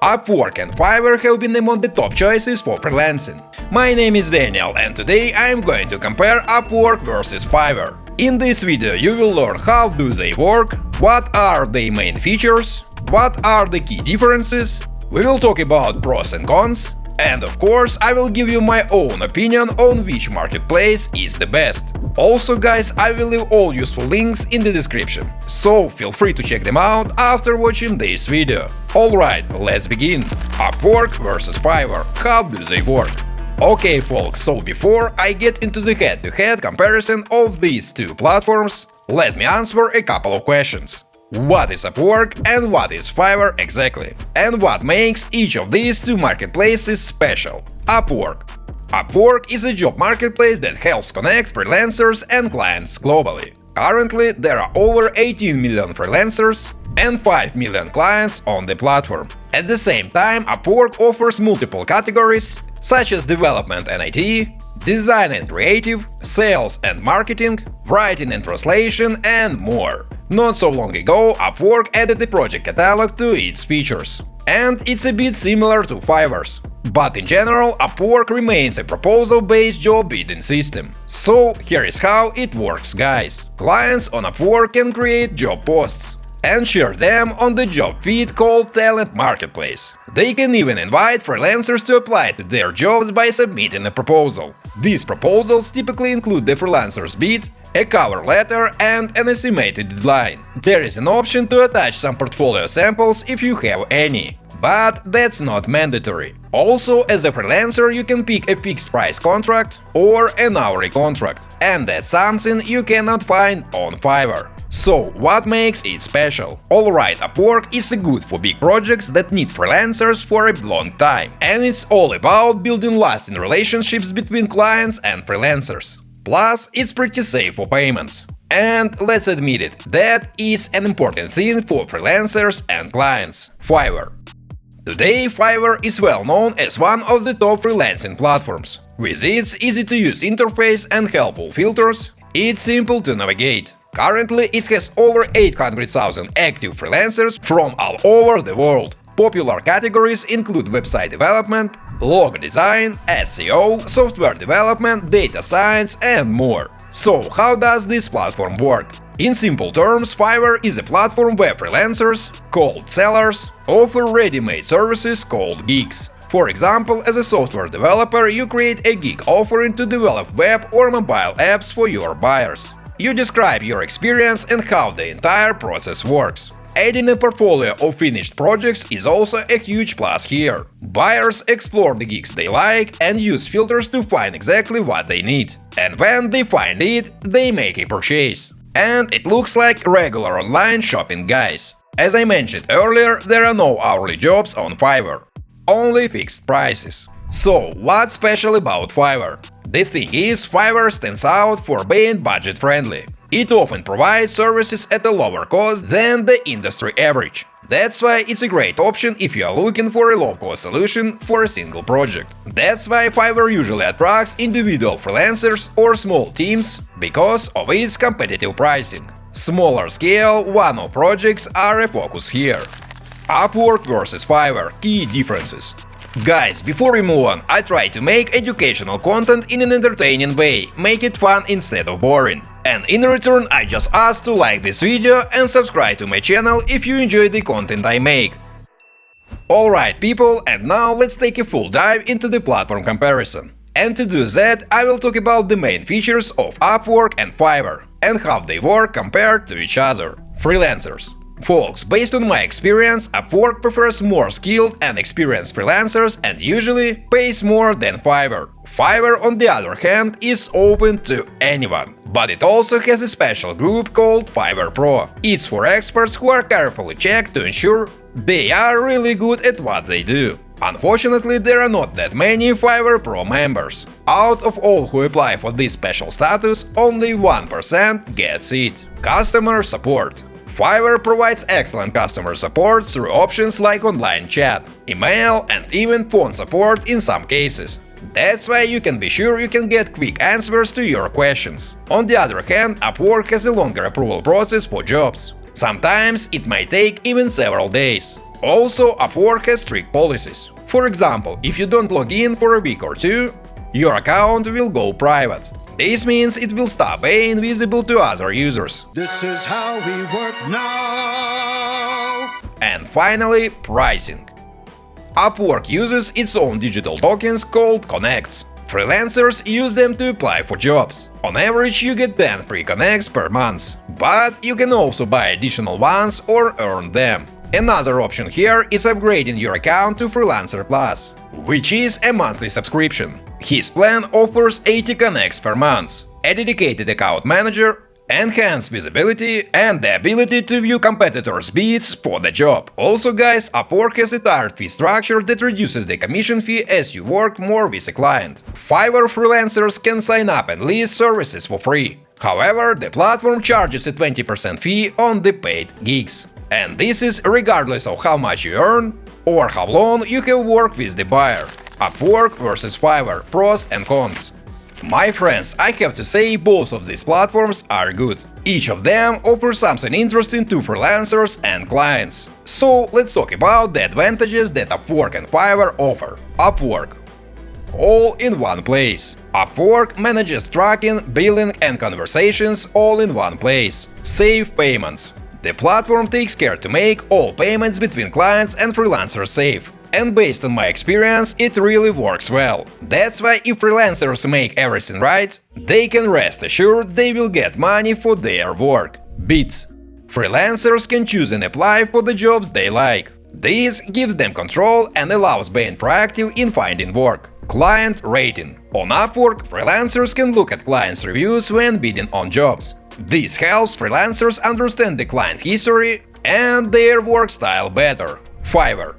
Upwork and Fiverr have been among the top choices for freelancing. My name is Daniel, and today I am going to compare Upwork versus Fiverr. In this video you will learn how do they work, what are their main features, what are the key differences, we will talk about pros and cons, and of course I will give you my own opinion on which marketplace is the best. Also guys, I will leave all useful links in the description, so feel free to check them out after watching this video. Alright, let's begin. Upwork versus Fiverr, how do they work? Okay folks, so before I get into the head-to-head comparison of these two platforms, let me answer a couple of questions. What is Upwork and what is Fiverr exactly? And what makes each of these two marketplaces special? Upwork. Upwork is a job marketplace that helps connect freelancers and clients globally. Currently, there are over 18 million freelancers and 5 million clients on the platform. At the same time, Upwork offers multiple categories such as development and IT, design and creative, sales and marketing, writing and translation, and more. Not so long ago, Upwork added a project catalog to its features, and it's a bit similar to Fiverr's. But in general, Upwork remains a proposal-based job bidding system. So here is how it works, guys. Clients on Upwork can create job posts and share them on the job feed called Talent Marketplace. They can even invite freelancers to apply to their jobs by submitting a proposal. These proposals typically include the freelancer's bid, a cover letter, and an estimated deadline. There is an option to attach some portfolio samples if you have any, but that's not mandatory. Also, as a freelancer, you can pick a fixed price contract or an hourly contract, and that's something you cannot find on Fiverr. So, what makes it special? Alright, Upwork is good for big projects that need freelancers for a long time, and it's all about building lasting relationships between clients and freelancers. Plus, it's pretty safe for payments. And let's admit it, that is an important thing for freelancers and clients. Fiverr. Today, Fiverr is well known as one of the top freelancing platforms. With its easy-to-use interface and helpful filters, it's simple to navigate. Currently, it has over 800,000 active freelancers from all over the world. Popular categories include website development, logo design, SEO, software development, data science, and more. So, how does this platform work? In simple terms, Fiverr is a platform where freelancers, called sellers, offer ready-made services called gigs. For example, as a software developer, you create a gig offering to develop web or mobile apps for your buyers. You describe your experience and how the entire process works. Adding a portfolio of finished projects is also a huge plus here. Buyers explore the gigs they like and use filters to find exactly what they need. And when they find it, they make a purchase. And it looks like regular online shopping, guys. As I mentioned earlier, there are no hourly jobs on Fiverr, only fixed prices. So, what's special about Fiverr? The thing is, Fiverr stands out for being budget-friendly. It often provides services at a lower cost than the industry average. That's why it's a great option if you are looking for a low-cost solution for a single project. That's why Fiverr usually attracts individual freelancers or small teams because of its competitive pricing. Smaller scale, one-off projects are a focus here. Upwork versus Fiverr, key differences. Guys, before we move on, I try to make educational content in an entertaining way, make it fun instead of boring. And in return, I just ask to like this video and subscribe to my channel if you enjoy the content I make. Alright people, and now let's take a full dive into the platform comparison. And to do that, I will talk about the main features of Upwork and Fiverr, and how they work compared to each other. Freelancers. Folks, based on my experience, Upwork prefers more skilled and experienced freelancers and usually pays more than Fiverr. Fiverr, on the other hand, is open to anyone. But it also has a special group called Fiverr Pro. It's for experts who are carefully checked to ensure they are really good at what they do. Unfortunately, there are not that many Fiverr Pro members. Out of all who apply for this special status, only 1% gets it. Customer support. Fiverr provides excellent customer support through options like online chat, email, and even phone support in some cases. That's why you can be sure you can get quick answers to your questions. On the other hand, Upwork has a longer approval process for jobs. Sometimes it might take even several days. Also, Upwork has strict policies. For example, if you don't log in for a week or two, your account will go private. This means it will stop being visible to other users. This is how we work now. And finally, pricing. Upwork uses its own digital tokens called connects. Freelancers use them to apply for jobs. On average, you get 10 free connects per month, but you can also buy additional ones or earn them. Another option here is upgrading your account to Freelancer Plus, which is a monthly subscription. His plan offers 80 connects per month, a dedicated account manager, enhanced visibility, and the ability to view competitors' bids for the job. Also guys, Upwork has a tiered fee structure that reduces the commission fee as you work more with a client. Fiverr freelancers can sign up and list services for free. However, the platform charges a 20% fee on the paid gigs. And this is regardless of how much you earn or how long you have worked with the buyer. Upwork versus Fiverr, pros and cons. My friends, I have to say both of these platforms are good. Each of them offers something interesting to freelancers and clients. So let's talk about the advantages that Upwork and Fiverr offer. Upwork. All in one place. Upwork manages tracking, billing and conversations all in one place. Safe payments. The platform takes care to make all payments between clients and freelancers safe. And based on my experience, it really works well. That's why if freelancers make everything right, they can rest assured they will get money for their work. Bids. Freelancers can choose and apply for the jobs they like. This gives them control and allows being proactive in finding work. Client rating. On Upwork, freelancers can look at clients' reviews when bidding on jobs. This helps freelancers understand the client history and their work style better. Fiverr.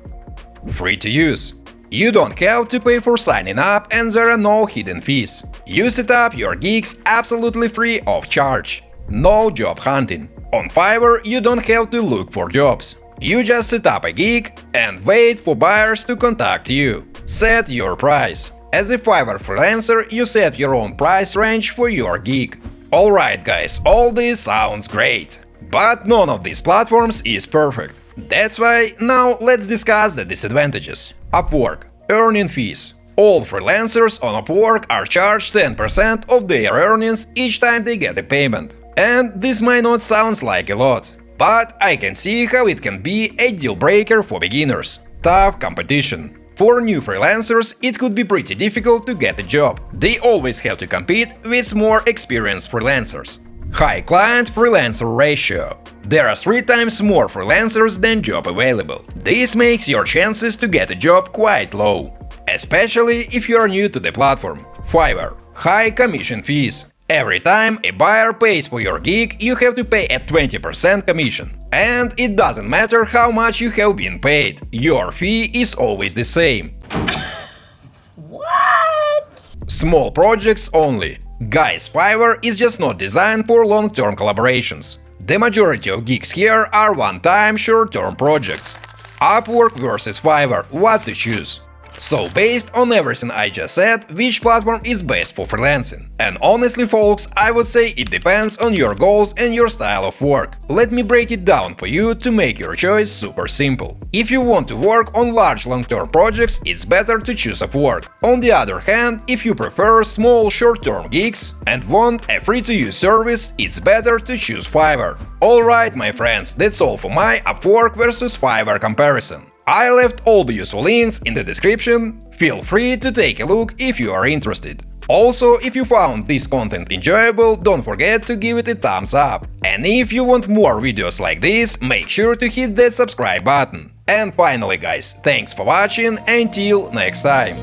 Free to use. You don't have to pay for signing up and there are no hidden fees. You set up your gigs absolutely free of charge. No job hunting. On Fiverr, you don't have to look for jobs. You just set up a gig and wait for buyers to contact you. Set your price. As a Fiverr freelancer, you set your own price range for your gig. Alright guys, all this sounds great. But none of these platforms is perfect. That's why now let's discuss the disadvantages. Upwork. Earning fees. All freelancers on Upwork are charged 10% of their earnings each time they get a payment. And this might not sound like a lot, but I can see how it can be a deal breaker for beginners. Tough competition. For new freelancers, it could be pretty difficult to get a job. They always have to compete with more experienced freelancers. High client-freelancer ratio. There are 3 times more freelancers than job available. This makes your chances to get a job quite low, especially if you are new to the platform. Fiverr. High commission fees. Every time a buyer pays for your gig, you have to pay a 20% commission. And it doesn't matter how much you have been paid, your fee is always the same. What? Small projects only. Guys, Fiverr is just not designed for long-term collaborations. The majority of gigs here are one-time, short-term projects. Upwork versus Fiverr, what to choose? So based on everything I just said, which platform is best for freelancing? And honestly folks, I would say it depends on your goals and your style of work. Let me break it down for you to make your choice super simple. If you want to work on large long-term projects, it's better to choose Upwork. On the other hand, if you prefer small short-term gigs and want a free-to-use service, it's better to choose Fiverr. Alright my friends, that's all for my Upwork versus Fiverr comparison. I left all the useful links in the description, feel free to take a look if you are interested. Also, if you found this content enjoyable, don't forget to give it a thumbs up. And if you want more videos like this, make sure to hit that subscribe button. And finally guys, thanks for watching, until next time.